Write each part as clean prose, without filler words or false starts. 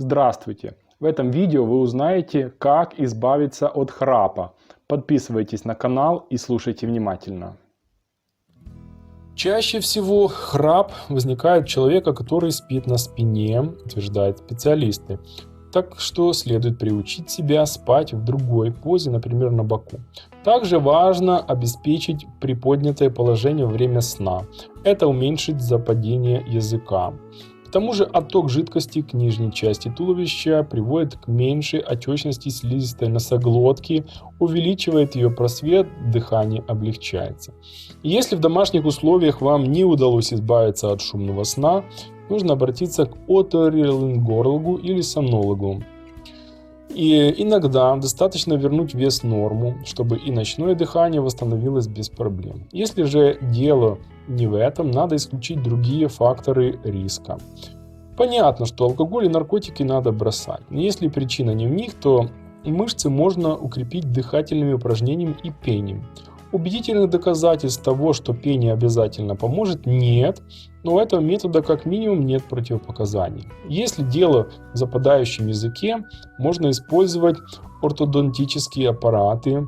Здравствуйте! В этом видео вы узнаете, как избавиться от храпа. Подписывайтесь на канал и слушайте внимательно. Чаще всего храп возникает у человека, который спит на спине, утверждают специалисты. Так что следует приучить себя спать в другой позе, например, на боку. Также важно обеспечить приподнятое положение во время сна. Это уменьшит западение языка. К тому же отток жидкости к нижней части туловища приводит к меньшей отечности слизистой носоглотки, увеличивает ее просвет, дыхание облегчается. Если в домашних условиях вам не удалось избавиться от шумного сна, нужно обратиться к оторинолингологу или сомнологу. И иногда достаточно вернуть вес в норму, чтобы и ночное дыхание восстановилось без проблем. Если же дело не в этом, надо исключить другие факторы риска. Понятно, что алкоголь и наркотики надо бросать, но если причина не в них, то мышцы можно укрепить дыхательными упражнениями и пением. Убедительных доказательств того, что пение обязательно поможет, нет, но у этого метода как минимум нет противопоказаний. Если дело в западающем языке, можно использовать ортодонтические аппараты.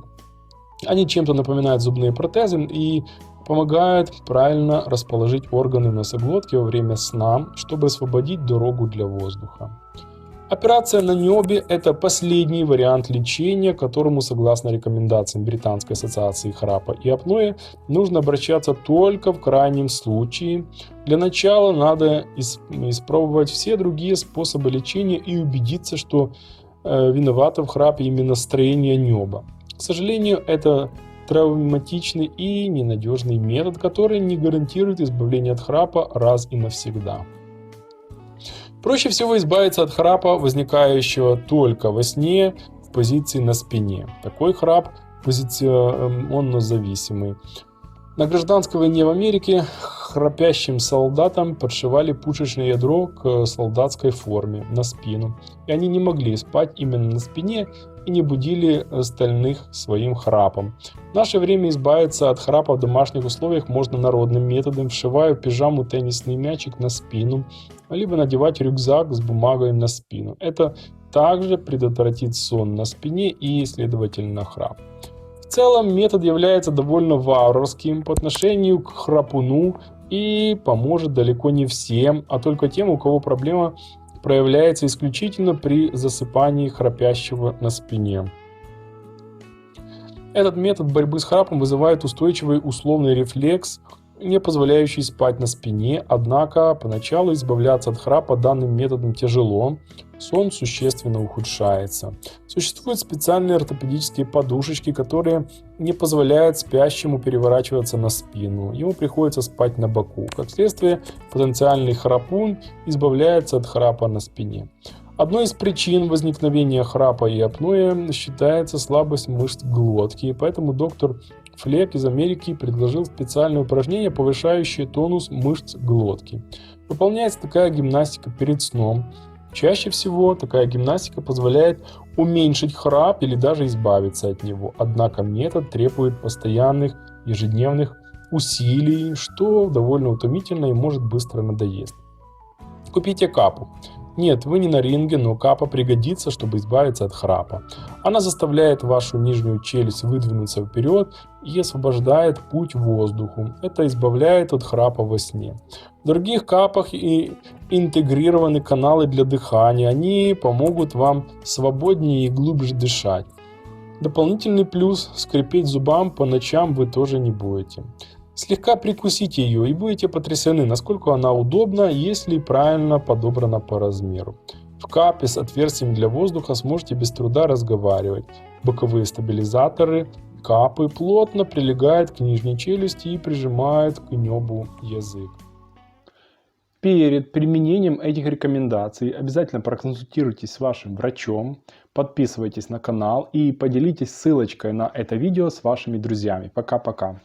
Они чем-то напоминают зубные протезы и помогают правильно расположить органы носоглотки во время сна, чтобы освободить дорогу для воздуха. Операция на небе – это последний вариант лечения, к которому, согласно рекомендациям Британской ассоциации храпа и апноэ, нужно обращаться только в крайнем случае. Для начала надо испробовать все другие способы лечения и убедиться, что виновато в храпе именно строение неба. К сожалению, это травматичный и ненадежный метод, который не гарантирует избавление от храпа раз и навсегда. Проще всего избавиться от храпа, возникающего только во сне в позиции на спине. Такой храп позиционно зависимый. На гражданской войне в Америке храпящим солдатам подшивали пушечное ядро к солдатской форме на спину. И они не могли спать именно на спине и не будили остальных своим храпом. В наше время избавиться от храпа в домашних условиях можно народным методом, вшивая в пижаму теннисный мячик на спину, либо надевать рюкзак с бумагой на спину. Это также предотвратит сон на спине и, следовательно, храп. В целом метод является довольно варварским по отношению к храпуну и поможет далеко не всем, а только тем, у кого проблема проявляется исключительно при засыпании храпящего на спине. Этот метод борьбы с храпом вызывает устойчивый условный рефлекс, не позволяющий спать на спине, однако поначалу избавляться от храпа данным методом тяжело, сон существенно ухудшается. Существуют специальные ортопедические подушечки, которые не позволяют спящему переворачиваться на спину, ему приходится спать на боку. Как следствие, потенциальный храпун избавляется от храпа на спине. Одной из причин возникновения храпа и апноэ считается слабость мышц глотки, поэтому доктор Флек из Америки предложил специальное упражнение, повышающее тонус мышц глотки. Выполняется такая гимнастика перед сном. Чаще всего такая гимнастика позволяет уменьшить храп или даже избавиться от него. Однако метод требует постоянных ежедневных усилий, что довольно утомительно и может быстро надоесть. Купите капу. Нет, вы не на ринге, но капа пригодится, чтобы избавиться от храпа. Она заставляет вашу нижнюю челюсть выдвинуться вперед и освобождает путь воздуху. Это избавляет от храпа во сне. В других капах и интегрированы каналы для дыхания. Они помогут вам свободнее и глубже дышать. Дополнительный плюс – скрипеть зубам по ночам вы тоже не будете. Слегка прикусите ее и будете потрясены, насколько она удобна, если правильно подобрана по размеру. В капе с отверстием для воздуха сможете без труда разговаривать. Боковые стабилизаторы капы плотно прилегают к нижней челюсти и прижимают к небу язык. Перед применением этих рекомендаций обязательно проконсультируйтесь с вашим врачом, подписывайтесь на канал и поделитесь ссылочкой на это видео с вашими друзьями. Пока-пока.